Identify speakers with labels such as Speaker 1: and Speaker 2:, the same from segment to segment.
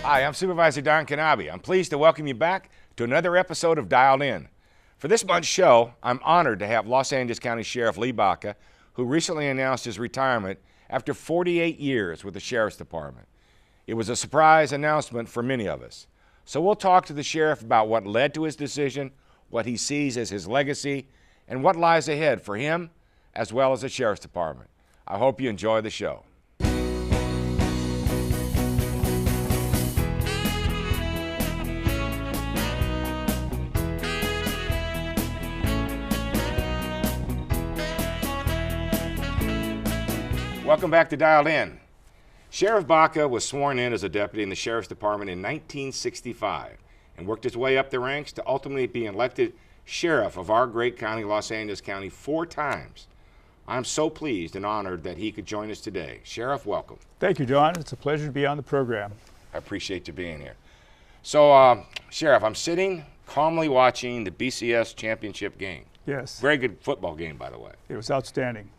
Speaker 1: Hi, I'm Supervisor Don Knabe. I'm pleased to welcome you back to another episode of Dialed In. For this month's show, I'm honored to have Los Angeles County Sheriff Lee Baca, who recently announced his retirement after 48 years with the Sheriff's Department. It was a surprise announcement for many of us. So we'll talk to the Sheriff about what led to his decision, what he sees as his legacy, and what lies ahead for him as well as the Sheriff's Department. I hope you enjoy the show. Welcome back to Dialed In. Sheriff Baca was sworn in as a deputy in the Sheriff's Department in 1965 and worked his way up the ranks to ultimately be elected sheriff of our great county, Los Angeles County, 4 times. I'm so pleased and honored that he could join us today. Sheriff, welcome.
Speaker 2: Thank you, Don. It's a pleasure to be on the program.
Speaker 1: I appreciate you being here. So, Sheriff, I'm sitting calmly watching the BCS championship game.
Speaker 2: Yes.
Speaker 1: Very good football game, by the way.
Speaker 2: It was outstanding.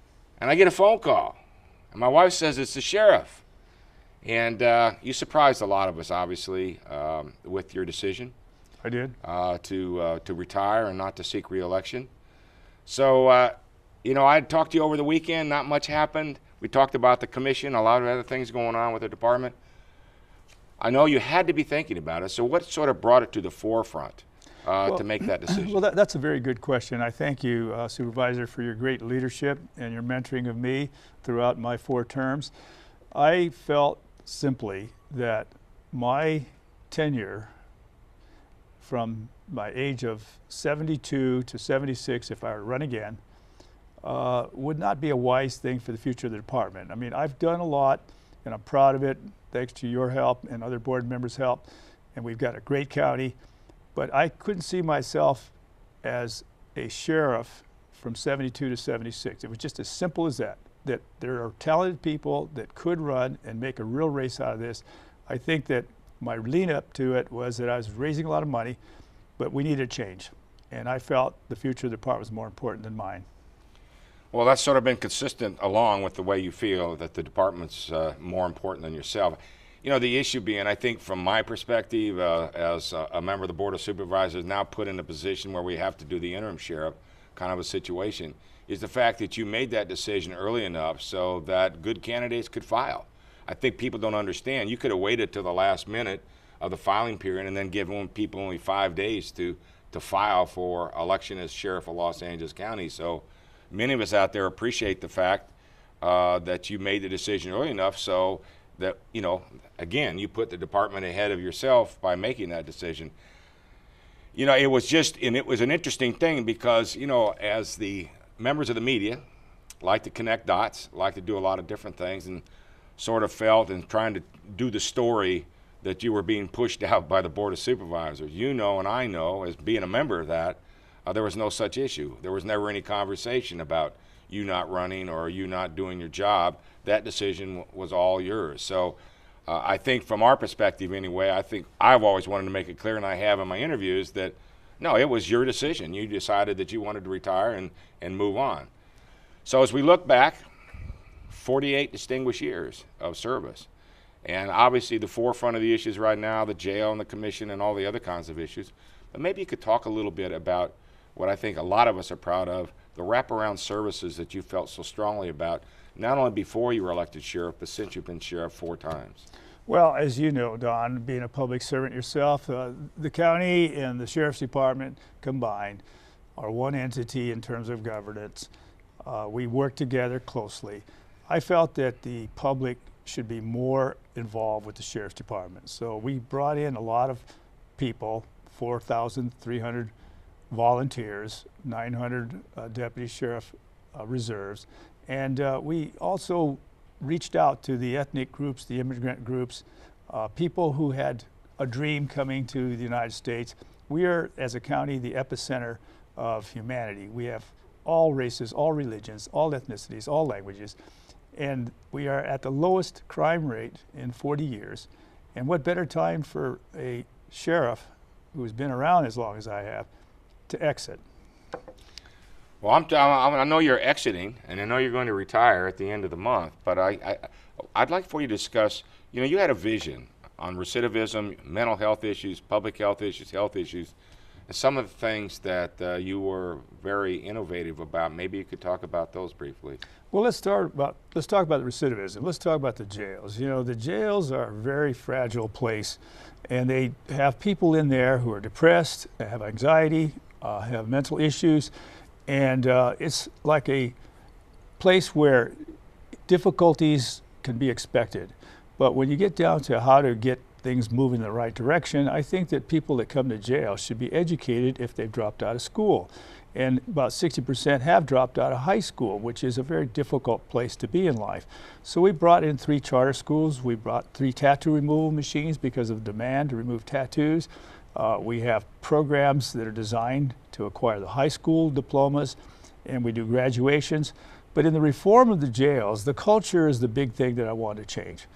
Speaker 1: And I get a phone call. And my wife says it's the sheriff. And you surprised a lot of us, obviously, with your decision.
Speaker 2: I did.
Speaker 1: To retire and not to seek re-election. So, you know, I talked to you over the weekend. Not much happened. We talked about the commission, a lot of other things going on with the department. I know you had to be thinking about it. So what sort of brought it to the forefront to make that decision?
Speaker 2: Well, that's a very good question. I thank you, Supervisor, for your great leadership and your mentoring of me throughout my 4 terms. I felt simply that my tenure from my age of 72 to 76, if I were to run again, would not be a wise thing for the future of the department. I mean, I've done a lot, and I'm proud of it, thanks to your help and other board members' help, and we've got a great county. But I couldn't see myself as a sheriff from 72 to 76. It was just as simple as that there are talented people that could run and make a real race out of this. I think that my lean up to it was that I was raising a lot of money, but we needed a change. And I felt the future of the department was more important than mine.
Speaker 1: Well, that's sort of been consistent along with the way you feel that the department's more important than yourself. You know, the issue being, I think from my perspective as a member of the Board of Supervisors now put in a position where we have to do the interim sheriff kind of a situation, is the fact that you made that decision early enough so that good candidates could file. I think people don't understand. You could have waited till the last minute of the filing period and then given people only 5 days to file for election as sheriff of Los Angeles County. So many of us out there appreciate the fact that you made the decision early enough so that, you know, again, you put the department ahead of yourself by making that decision. You know, it was an interesting thing because, you know, as the members of the media like to connect dots, like to do a lot of different things, and sort of felt and trying to do the story that you were being pushed out by the Board of Supervisors. You know, and I know, as being a member of that, there was no such issue. There was never any conversation about you not running or you not doing your job. That decision was all yours. So I think from our perspective anyway, I think I've always wanted to make it clear, and I have in my interviews, that no, it was your decision. You decided that you wanted to retire and move on. So as we look back, 48 distinguished years of service. And obviously the forefront of the issues right now, the jail and the commission and all the other kinds of issues. But maybe you could talk a little bit about what I think a lot of us are proud of, the wraparound services that you felt so strongly about, not only before you were elected sheriff, but since you've been sheriff 4 times.
Speaker 2: Well, as you know, Don, being a public servant yourself, the county and the Sheriff's Department combined are one entity in terms of governance. We work together closely. I felt that the public should be more involved with the Sheriff's Department. So we brought in a lot of people, 4,300 volunteers, 900 deputy sheriff reserves, and we also reached out to the ethnic groups, the immigrant groups, people who had a dream coming to the United States. We are, as a county, the epicenter of humanity. We have all races, all religions, all ethnicities, all languages, and we are at the lowest crime rate in 40 years. And what better time for a sheriff who's been around as long as I have to exit?
Speaker 1: Well, I know you're exiting, and I know you're going to retire at the end of the month, but I'd like for you to discuss, you know, you had a vision on recidivism, mental health issues, public health issues, and some of the things that you were very innovative about. Maybe you could talk about those briefly.
Speaker 2: Well, let's talk about the recidivism. Let's talk about the jails. You know, the jails are a very fragile place, and they have people in there who are depressed, have anxiety, have mental issues, and it's like a place where difficulties can be expected. But when you get down to how to get things moving in the right direction, I think that people that come to jail should be educated if they've dropped out of school. And about 60% have dropped out of high school, which is a very difficult place to be in life. So we brought in 3 charter schools. We brought 3 tattoo removal machines because of demand to remove tattoos. We have programs that are designed to acquire the high school diplomas, and we do graduations. But in the reform of the jails, the culture is the big thing that I want to change.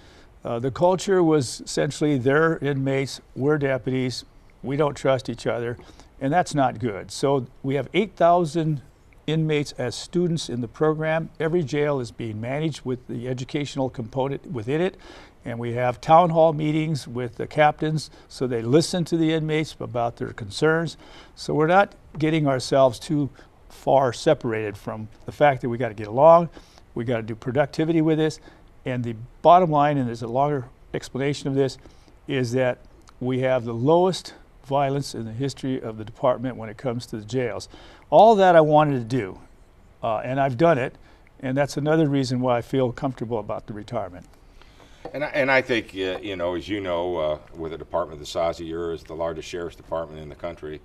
Speaker 2: The culture was essentially they're inmates, we're deputies, we don't trust each other, and that's not good. So we have 8,000 inmates as students in the program. Every jail is being managed with the educational component within it, and we have town hall meetings with the captains so they listen to the inmates about their concerns. So we're not getting ourselves too far separated from the fact that we got to get along, we got to do productivity with this. And the bottom line, and there's a longer explanation of this, is that we have the lowest violence in the history of the department when it comes to the jails. All that I wanted to do, and I've done it, and that's another reason why I feel comfortable about the retirement.
Speaker 1: And I think, you know, as you know, with a department the size of yours, the largest sheriff's department in the country,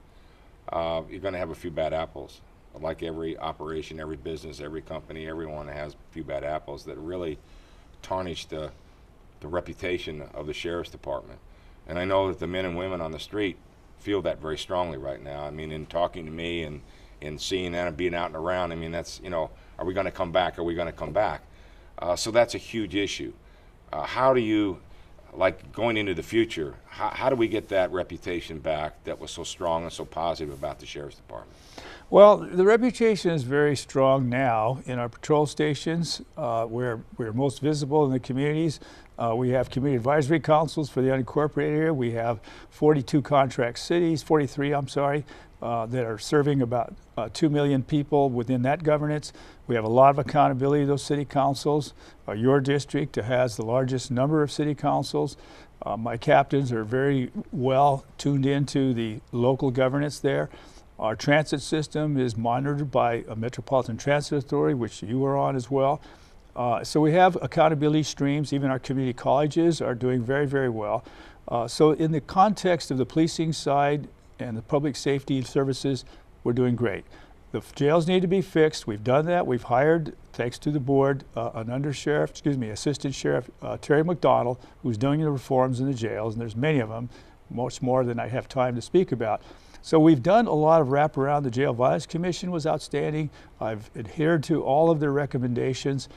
Speaker 1: you're going to have a few bad apples. Like every operation, every business, every company, everyone has a few bad apples that really tarnish the reputation of the sheriff's department. And I know that the men and women on the street feel that very strongly right now. I mean, in talking to me and seeing that and being out and around, I mean, that's, you know, are we going to come back? Are we going to come back? So that's a huge issue. How do you, like going into the future, how do we get that reputation back that was so strong and so positive about the sheriff's department?
Speaker 2: Well, the reputation is very strong now in our patrol stations where we're most visible in the communities. We have community advisory councils for the unincorporated area. We have 42 contract cities, 43, I'm sorry, that are serving about 2 million people within that governance. We have a lot of accountability of those city councils. Your district has the largest number of city councils. My captains are very well tuned into the local governance there. Our transit system is monitored by a Metropolitan Transit Authority, which you are on as well. So we have accountability streams. Even our community colleges are doing very, very well. So in the context of the policing side and the public safety services, we're doing great. The jails need to be fixed. We've done that. We've hired, thanks to the board, Assistant Sheriff Terry McDonald, who's doing the reforms in the jails, and there's many of them, much more than I have time to speak about. So we've done a lot of wraparound. The Jail Violence Commission was outstanding. I've adhered to all of their recommendations.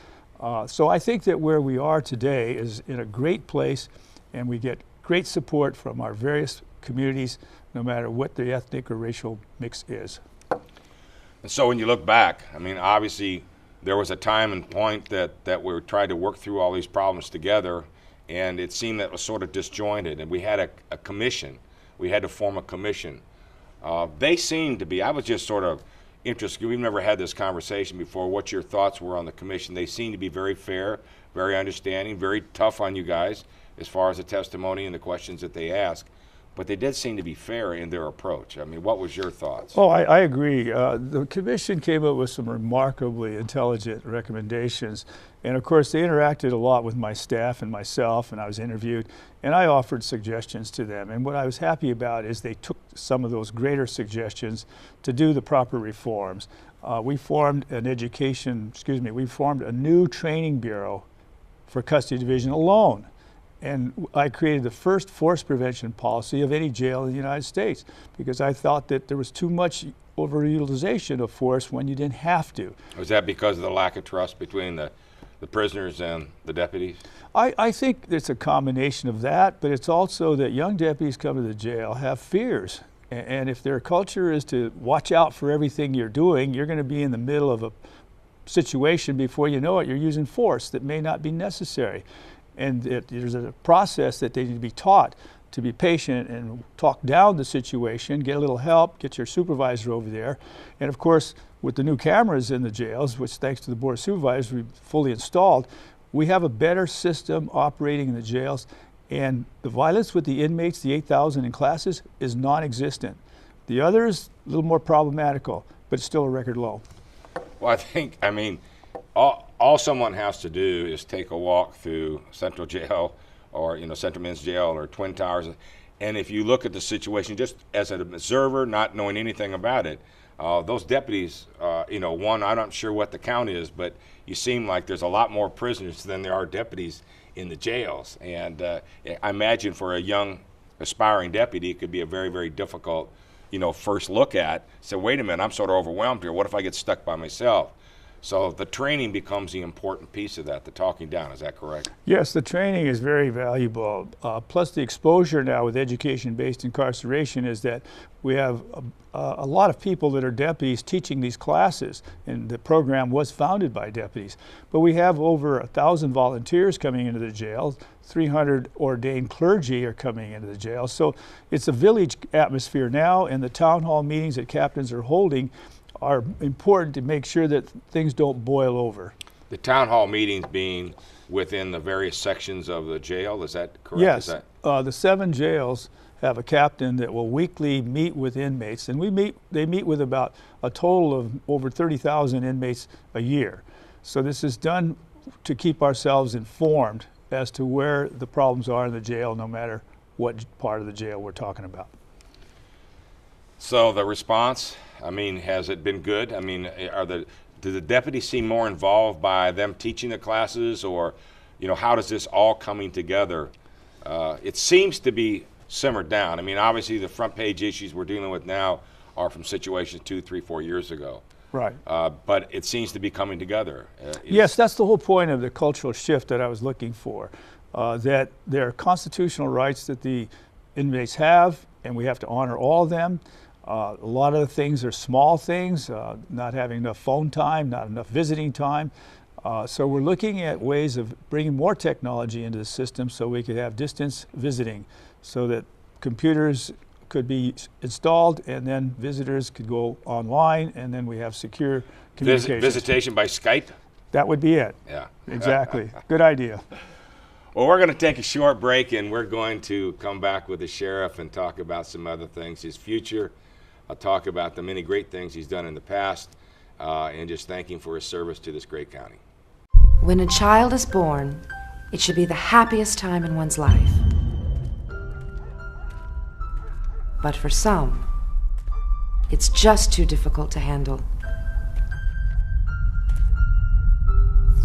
Speaker 2: So I think that where we are today is in a great place, and we get great support from our various communities, no matter what the ethnic or racial mix is.
Speaker 1: And so when you look back, I mean, obviously there was a time and point that we tried to work through all these problems together, and it seemed that it was sort of disjointed, and we had a commission. We had to form a commission. They seemed to be, I was just sort of interested, we've never had this conversation before, what your thoughts were on the commission. They seemed to be very fair, very understanding, very tough on you guys as far as the testimony and the questions that they ask. But they did seem to be fair in their approach. I mean, what was your thoughts?
Speaker 2: Oh, I agree. The commission came up with some remarkably intelligent recommendations. And of course, they interacted a lot with my staff and myself, and I was interviewed, and I offered suggestions to them. And what I was happy about is they took some of those greater suggestions to do the proper reforms. We formed a new training bureau for custody division alone. And I created the first force prevention policy of any jail in the United States because I thought that there was too much overutilization of force when you didn't have to.
Speaker 1: Was that because of the lack of trust between the prisoners and the deputies?
Speaker 2: I think it's a combination of that, but it's also that young deputies come to the jail have fears. And if their culture is to watch out for everything you're doing, you're going to be in the middle of a situation before you know it, you're using force that may not be necessary. and there's a process that they need to be taught to be patient and talk down the situation, get a little help, get your supervisor over there. And of course, with the new cameras in the jails, which thanks to the Board of Supervisors we've fully installed, we have a better system operating in the jails, and the violence with the inmates, the 8,000 in classes, is non-existent. The others, a little more problematical, but it's still a record low.
Speaker 1: Well, I mean, all someone has to do is take a walk through Central Jail or, Central Men's Jail or Twin Towers, and if you look at the situation just as an observer, not knowing anything about it, those deputies, one, I'm not sure what the count is, but you seem like there's a lot more prisoners than there are deputies in the jails. And I imagine for a young aspiring deputy, it could be a very, very difficult, first look at. So wait a minute, I'm sort of overwhelmed here. What if I get stuck by myself? So the training becomes the important piece of that, the talking down. Is that correct?
Speaker 2: Yes, the training is very valuable. Plus the exposure now with education-based incarceration is that we have a lot of people that are deputies teaching these classes, and the program was founded by deputies. But we have over 1,000 volunteers coming into the jail, 300 ordained clergy are coming into the jail. So it's a village atmosphere now, and the town hall meetings that captains are holding are important to make sure that things don't boil over.
Speaker 1: The town hall meetings being within the various sections of the jail, is that correct?
Speaker 2: Yes, the 7 jails have a captain that will weekly meet with inmates, and they meet with about a total of over 30,000 inmates a year. So this is done to keep ourselves informed as to where the problems are in the jail, no matter what part of the jail we're talking about.
Speaker 1: So the response, has it been good? Do the deputies seem more involved by them teaching the classes, or, how does this all coming together? It seems to be simmered down. Obviously the front page issues we're dealing with now are from situations 2, 3, 4 years ago.
Speaker 2: Right.
Speaker 1: But it seems to be coming together.
Speaker 2: Yes, that's the whole point of the cultural shift that I was looking for, that there are constitutional rights that the inmates have, and we have to honor all of them. A lot of the things are small things, not having enough phone time, not enough visiting time. So we're looking at ways of bringing more technology into the system so we could have distance visiting, so that computers could be installed and then visitors could go online, and then we have secure communication.
Speaker 1: Visitation by Skype?
Speaker 2: That would be it.
Speaker 1: Yeah.
Speaker 2: Exactly. Good idea.
Speaker 1: Well, we're going to take a short break, and we're going to come back with the sheriff and talk about some other things, his future. I'll talk about the many great things he's done in the past, and just thank him for his service to this great county.
Speaker 3: When a child is born, it should be the happiest time in one's life. But for some, it's just too difficult to handle.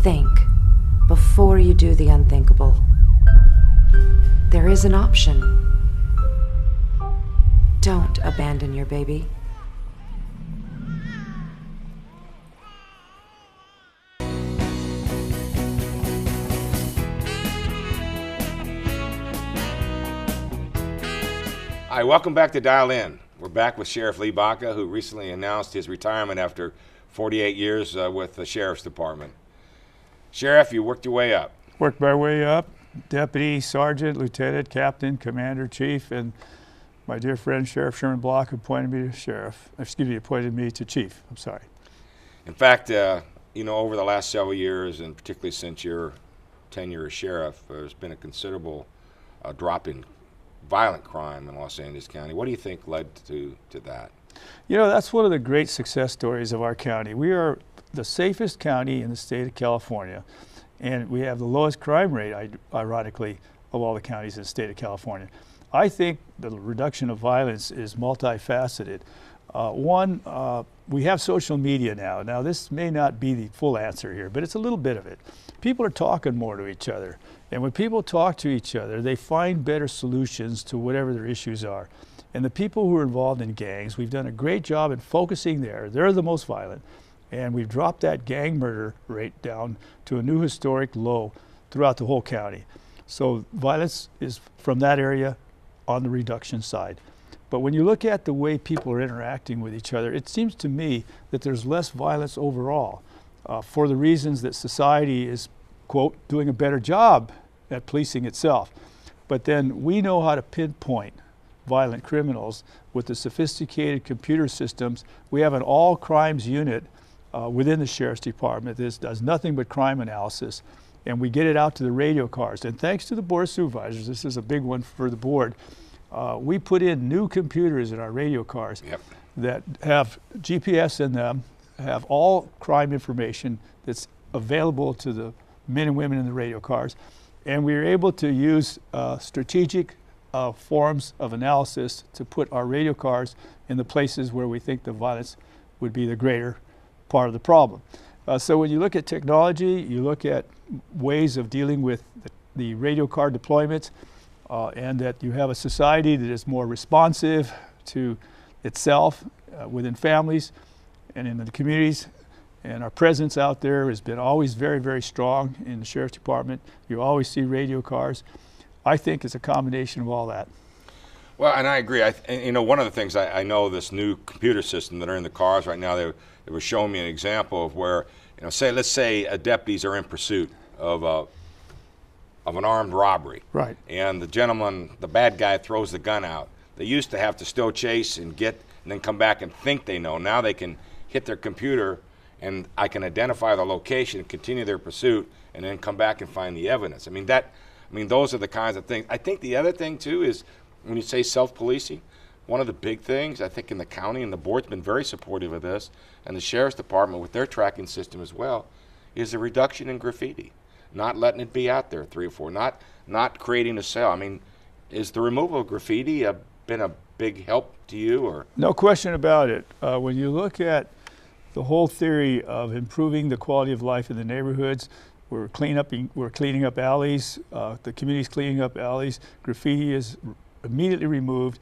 Speaker 3: Think before you do the unthinkable. There is an option. Don't abandon your baby.
Speaker 1: Hi, welcome back to Dial In. We're back with Sheriff Lee Baca, who recently announced his retirement after 48 years with the Sheriff's Department. Sheriff, you worked your way up.
Speaker 2: Worked my way up, deputy, sergeant, lieutenant, captain, commander, chief, and my dear friend Sheriff Sherman Block appointed me to chief. I'm sorry.
Speaker 1: In fact, over the last several years, and particularly since your tenure as sheriff, there's been a considerable drop in violent crime in Los Angeles County. What do you think led to that?
Speaker 2: That's one of the great success stories of our county. We are the safest county in the state of California, and we have the lowest crime rate, ironically, of all the counties in the state of California. I think the reduction of violence is multifaceted. One, we have social media now. Now, this may not be the full answer here, but it's a little bit of it. People are talking more to each other. And when people talk to each other, they find better solutions to whatever their issues are. And the people who are involved in gangs, we've done a great job in focusing there. They're the most violent. And we've dropped that gang murder rate down to a new historic low throughout the whole county. So violence is from that area on the reduction side. But when you look at the way people are interacting with each other, it seems to me that there's less violence overall for the reasons that society is, quote, doing a better job at policing itself. But then we know how to pinpoint violent criminals with the sophisticated computer systems. We have an all crimes unit within the Sheriff's Department. This does nothing but crime analysis, and we get it out to the radio cars. And thanks to the Board of Supervisors, this is a big one for the board, we put in new computers in our radio cars that have GPS in them, have all crime information that's available to the men and women in the radio cars. And we were able to use strategic forms of analysis to put our radio cars in the places where we think the violence would be the greater part of the problem. So when you look at technology, you look at ways of dealing with the radio car deployments, and that you have a society that is more responsive to itself within families and in the communities. And our presence out there has been always very, very strong in the Sheriff's Department. You always see radio cars. I think it's a combination of all that.
Speaker 1: Well, and I agree. You know, one of the things I know, this new computer system that are in the cars right now, they were showing me an example of where, you know, let's say deputies are in pursuit of an armed robbery.
Speaker 2: Right.
Speaker 1: And the gentleman, the bad guy, throws the gun out. They used to have to still chase and then come back and think they know. Now they can hit their computer and I can identify the location, continue their pursuit, and then come back and find the evidence. I mean, those are the kinds of things. I think the other thing too is when you say self-policing, one of the big things I think in the county, and the board's been very supportive of this, and the Sheriff's Department with their tracking system as well, is a reduction in graffiti. Not letting it be out there 3 or 4, not creating a cell. I mean, is the removal of graffiti been a big help to you? Or
Speaker 2: no question about it. When you look at the whole theory of improving the quality of life in the neighborhoods, we're cleaning up alleys, the community's cleaning up alleys, graffiti is immediately removed.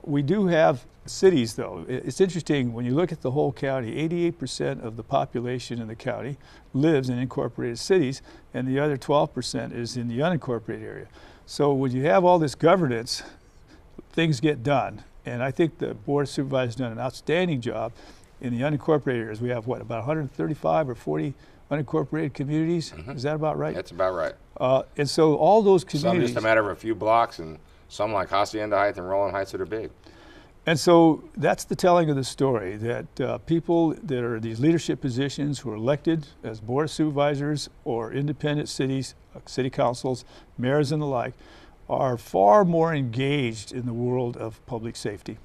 Speaker 2: We do have cities, though. It's interesting, when you look at the whole county, 88% of the population in the county lives in incorporated cities, and the other 12% is in the unincorporated area. So when you have all this governance, things get done. And I think the Board of Supervisors has done an outstanding job in the unincorporated areas. We have, what, about 135 or 40 unincorporated communities? Mm-hmm. Is that about right?
Speaker 1: That's about right.
Speaker 2: And so all those communities...
Speaker 1: Some just a matter of a few blocks, and some like Hacienda Heights and Roland Heights that are big.
Speaker 2: And so that's the telling of the story, that people that are in these leadership positions who are elected as Board of Supervisors or independent cities, city councils, mayors and the like, are far more engaged in the world of public safety.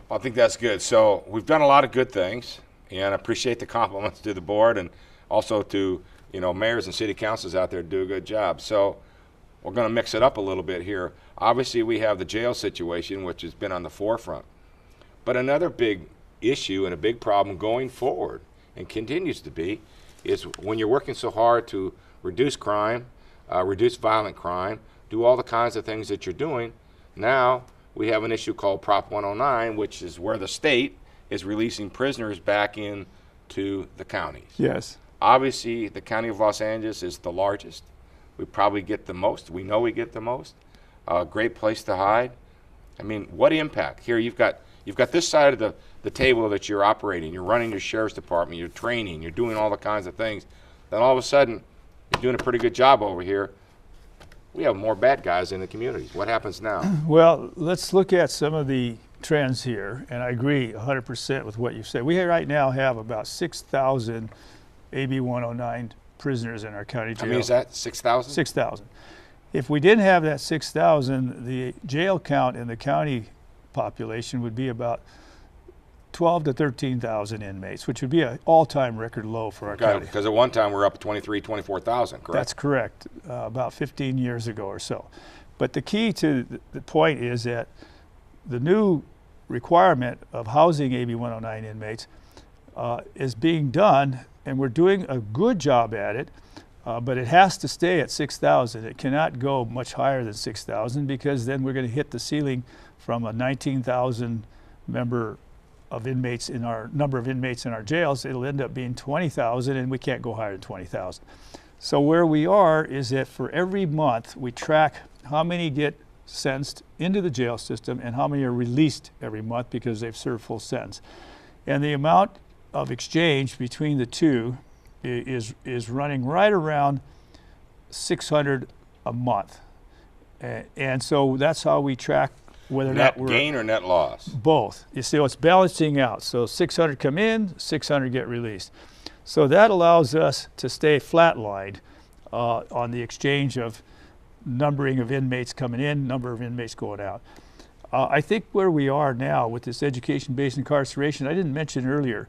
Speaker 1: Well, I think that's good. So we've done a lot of good things, and I appreciate the compliments to the board and also to, you know, mayors and city councils out there to do a good job. So we're going to mix it up a little bit here. Obviously, we have the jail situation, which has been on the forefront. But another big issue and a big problem going forward, and continues to be, is when you're working so hard to reduce crime, reduce violent crime, do all the kinds of things that you're doing, now we have an issue called Prop 109, which is where the state is releasing prisoners back into the counties.
Speaker 2: Yes.
Speaker 1: Obviously, the County of Los Angeles is the largest. We probably get the most. We know we get the most. Great place to hide. I mean, what impact? Here you've got this side of the table that you're operating. You're running your Sheriff's Department. You're training. You're doing all the kinds of things. Then all of a sudden, you're doing a pretty good job over here. We have more bad guys in the communities. What happens now?
Speaker 2: Well, let's look at some of the trends here, and I agree 100% with what you've said. We right now have about 6,000 AB 109 prisoners in our county jail.
Speaker 1: How many is that? 6,000?
Speaker 2: 6,000. If we didn't have that 6,000, the jail count in the county population would be about 12 to 13,000 inmates, which would be an all-time record low for our county.
Speaker 1: Because at one time we were up to 23, 24,000, correct?
Speaker 2: That's correct, about 15 years ago or so. But the key to the point is that the new requirement of housing AB 109 inmates is being done, and we're doing a good job at it, but it has to stay at 6,000. It cannot go much higher than 6,000, because then we're going to hit the ceiling from a 19,000 number of inmates in our jails. It'll end up being 20,000, and we can't go higher than 20,000. So where we are is that for every month we track how many get sentenced into the jail system and how many are released every month because they've served full sentence. And the amount of exchange between the two is running right around 600 a month. And so that's how we track whether or not
Speaker 1: Net
Speaker 2: we're
Speaker 1: gain or net loss?
Speaker 2: both. You see, it's balancing out. So 600 come in, 600 get released. So that allows us to stay flatlined on the exchange of numbering of inmates coming in, number of inmates going out. I think where we are now with this education-based incarceration, I didn't mention earlier,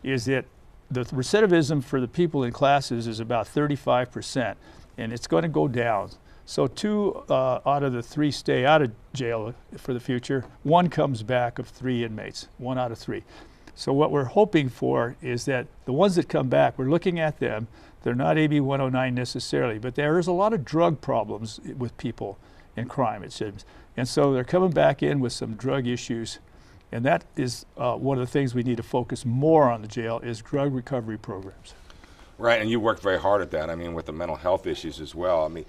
Speaker 2: is that the recidivism for the people in classes is about 35%, and it's going to go down. So 2 out of the 3 stay out of jail for the future. 1 comes back of 3 inmates, 1 out of 3. So what we're hoping for is that the ones that come back, we're looking at them, they're not AB 109 necessarily, but there is a lot of drug problems with people in crime, it seems. And so they're coming back in with some drug issues. And that is one of the things we need to focus more on the jail is drug recovery programs.
Speaker 1: Right, and you worked very hard at that. I mean, with the mental health issues as well. I mean,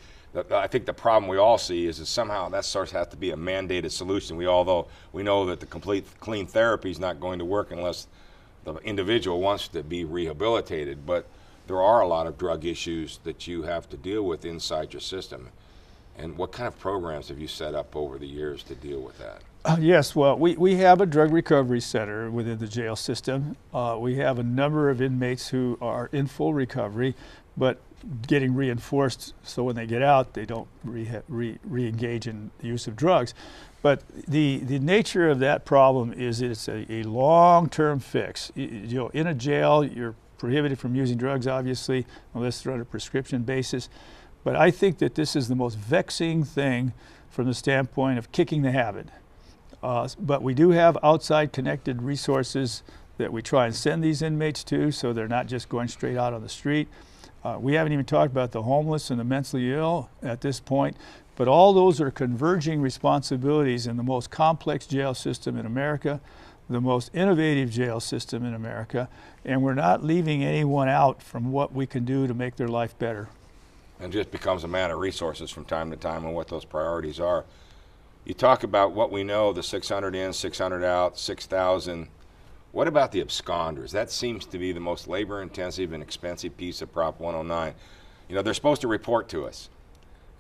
Speaker 1: I think the problem we all see is that somehow that starts to have to be a mandated solution. Although we know that the complete clean therapy is not going to work unless the individual wants to be rehabilitated. But there are a lot of drug issues that you have to deal with inside your system. And what kind of programs have you set up over the years to deal with that?
Speaker 2: Yes, well, we have a drug recovery center within the jail system. We have a number of inmates who are in full recovery, but getting reinforced so when they get out, they don't re-engage in the use of drugs. But the nature of that problem is it's a long-term fix. You know, in a jail, you're prohibited from using drugs, obviously, unless they're on a prescription basis. But I think that this is the most vexing thing from the standpoint of kicking the habit. But we do have outside connected resources that we try and send these inmates to so they're not just going straight out on the street. We haven't even talked about the homeless and the mentally ill at this point, but all those are converging responsibilities in the most complex jail system in America, the most innovative jail system in America, and we're not leaving anyone out from what we can do to make their life better.
Speaker 1: And just becomes a matter of resources from time to time and what those priorities are. You talk about what we know, the 600 in, 600 out, 6,000. What about the absconders? That seems to be the most labor-intensive and expensive piece of Prop 109. You know, they're supposed to report to us,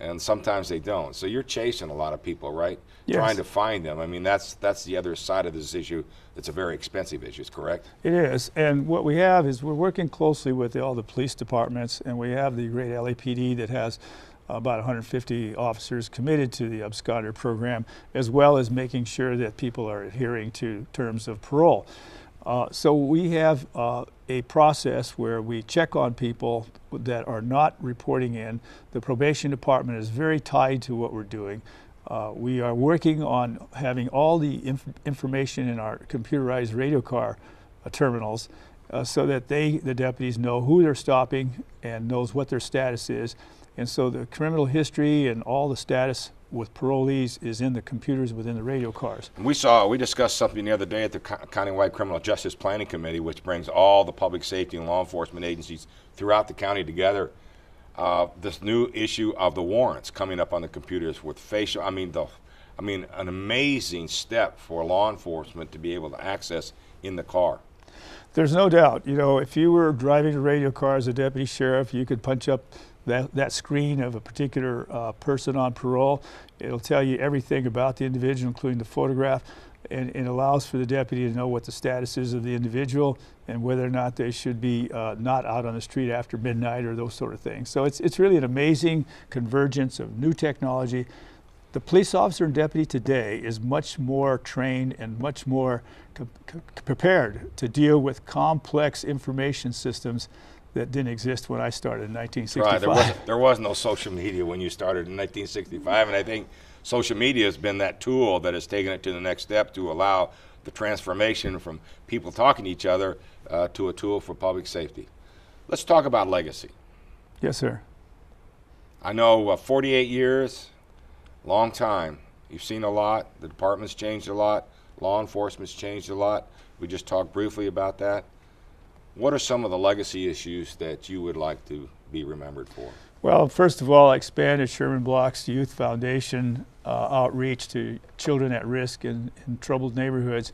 Speaker 1: and sometimes they don't. So you're chasing a lot of people, right?
Speaker 2: Yes.
Speaker 1: Trying to find them. I mean, that's the other side of this issue. It's a very expensive issue, correct?
Speaker 2: It is, and what we have is we're working closely with all the police departments, and we have the great LAPD that has about 150 officers committed to the absconder program, as well as making sure that people are adhering to terms of parole. So we have a process where we check on people that are not reporting in. The probation department is very tied to what we're doing. We are working on having all the information in our computerized radio car terminals so that the deputies know who they're stopping and knows what their status is. And so the criminal history and all the status with parolees is in the computers within the radio cars.
Speaker 1: We discussed something the other day at the Countywide Criminal Justice Planning Committee, which brings all the public safety and law enforcement agencies throughout the county together. This new issue of the warrants coming up on the computers with facial, I mean, an amazing step for law enforcement to be able to access in the car.
Speaker 2: There's no doubt. You know, if you were driving a radio car as a deputy sheriff, you could punch up that screen of a particular person on parole. It'll tell you everything about the individual, including the photograph, and it allows for the deputy to know what the status is of the individual and whether or not they should be not out on the street after midnight or those sort of things. So it's really an amazing convergence of new technology. The police officer and deputy today is much more trained and much more prepared to deal with complex information systems that didn't exist when I started in 1965.
Speaker 1: Right, there was no social media when you started in 1965, and I think social media has been that tool that has taken it to the next step to allow the transformation from people talking to each other to a tool for public safety. Let's talk about legacy.
Speaker 2: Yes, sir.
Speaker 1: I know 48 years, long time. You've seen a lot. The department's changed a lot. Law enforcement's changed a lot. We just talked briefly about that. What are some of the legacy issues that you would like to be remembered for?
Speaker 2: Well, first of all, I expanded Sherman Block's Youth Foundation outreach to children at risk in troubled neighborhoods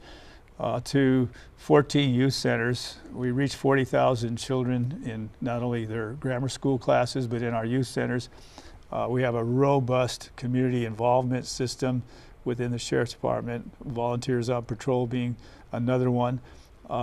Speaker 2: to 14 youth centers. We reached 40,000 children in not only their grammar school classes, but in our youth centers. We have a robust community involvement system within the Sheriff's Department, volunteers on patrol being another one.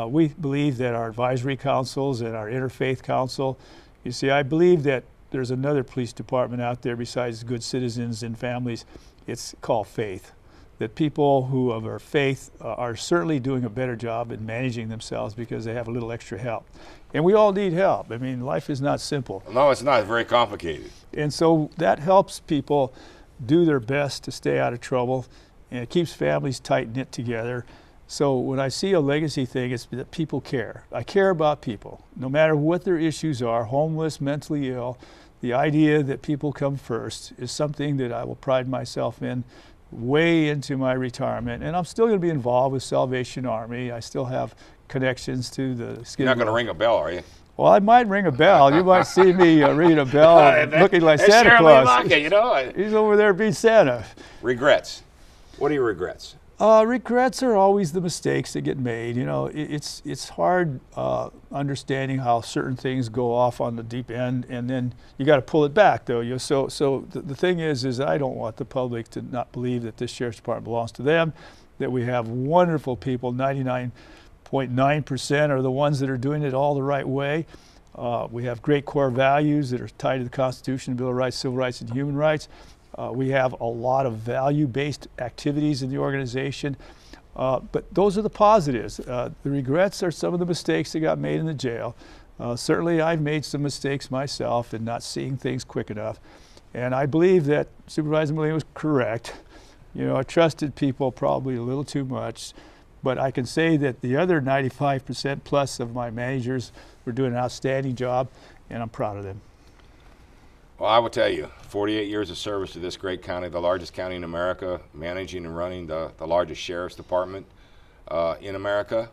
Speaker 2: We believe that our advisory councils and our interfaith council, you see, I believe that there's another police department out there besides good citizens and families. It's called faith. That people who of our faith are certainly doing a better job in managing themselves because they have a little extra help. And we all need help. I mean, life is not simple.
Speaker 1: No, it's not. It's very complicated.
Speaker 2: And so that helps people do their best to stay out of trouble, and it keeps families tight-knit together. So when I see a legacy thing, it's that people care. I care about people, no matter what their issues are, homeless, mentally ill. The idea that people come first is something that I will pride myself in way into my retirement. And I'm still going to be involved with Salvation Army. I still have connections to the Skid
Speaker 1: You're not going to
Speaker 2: Row.
Speaker 1: ring a bell, are you?
Speaker 2: Well, I might ring a bell. You might see me ringing a bell looking like
Speaker 1: That's
Speaker 2: Santa
Speaker 1: Sheriff
Speaker 2: Claus.
Speaker 1: Baca, you know.
Speaker 2: He's over there being Santa.
Speaker 1: Regrets. What are your regrets?
Speaker 2: Regrets are always the mistakes that get made. You know, it's hard understanding how certain things go off on the deep end, and then you got to pull it back, though. So the thing is I don't want the public to not believe that this Sheriff's Department belongs to them, that we have wonderful people, 99.9% are the ones that are doing it all the right way. We have great core values that are tied to the Constitution, Bill of Rights, Civil Rights, and Human Rights. We have a lot of value-based activities in the organization, but those are the positives. The regrets are some of the mistakes that got made in the jail. Certainly I've made some mistakes myself in not seeing things quick enough, and I believe that Supervisor Molina was correct. You know, I trusted people probably a little too much, but I can say that the other 95% plus of my managers were doing an outstanding job, and I'm proud of them.
Speaker 1: Well, I will tell you, 48 years of service to this great county, the largest county in America, managing and running the largest sheriff's department in America.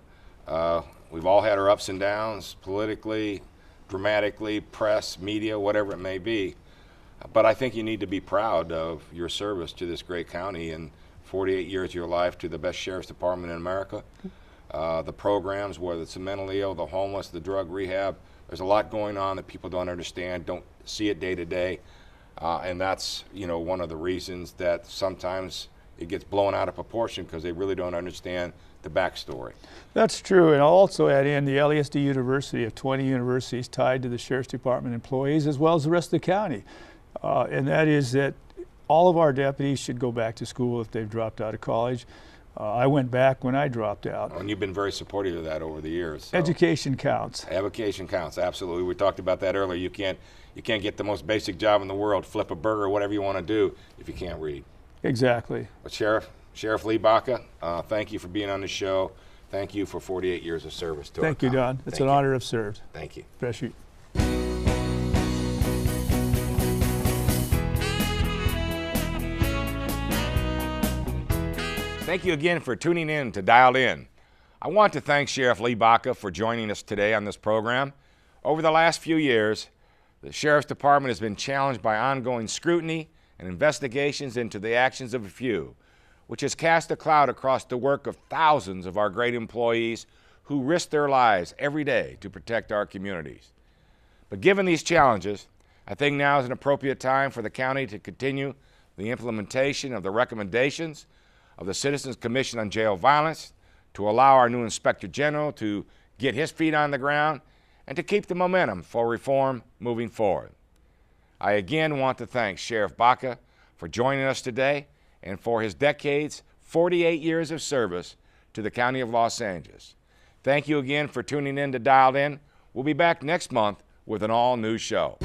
Speaker 1: We've all had our ups and downs, politically, dramatically, press, media, whatever it may be. But I think you need to be proud of your service to this great county and 48 years of your life to the best sheriff's department in America. The programs, whether it's the mentally ill, the homeless, the drug rehab, there's a lot going on that people don't understand, don't see it day to day, and that's, you know, one of the reasons that sometimes it gets blown out of proportion because they really don't understand the backstory.
Speaker 2: That's true, and I'll also add in the LESD University of 20 universities tied to the Sheriff's Department employees as well as the rest of the county, and that is that all of our deputies should go back to school if they've dropped out of college. I went back when I dropped out.
Speaker 1: And you've been very supportive of that over the years. So.
Speaker 2: Education counts.
Speaker 1: Education counts, absolutely. We talked about that earlier. You can't get the most basic job in the world, flip a burger, whatever you want to do, if you can't read.
Speaker 2: Exactly.
Speaker 1: But Sheriff Lee Baca, thank you for being on the show. Thank you for 48 years of service to our
Speaker 2: Thank you,
Speaker 1: county.
Speaker 2: Don. It's an honor to have served.
Speaker 1: Thank you.
Speaker 2: Bless you.
Speaker 1: Thank you again for tuning in to Dialed In. I want to thank Sheriff Lee Baca for joining us today on this program. Over the last few years, the Sheriff's Department has been challenged by ongoing scrutiny and investigations into the actions of a few, which has cast a cloud across the work of thousands of our great employees who risk their lives every day to protect our communities. But given these challenges, I think now is an appropriate time for the county to continue the implementation of the recommendations of the Citizens Commission on Jail Violence, to allow our new Inspector General to get his feet on the ground, and to keep the momentum for reform moving forward. I again want to thank Sheriff Baca for joining us today and for his decades, 48 years of service to the County of Los Angeles. Thank you again for tuning in to Dialed In. We'll be back next month with an all-new show.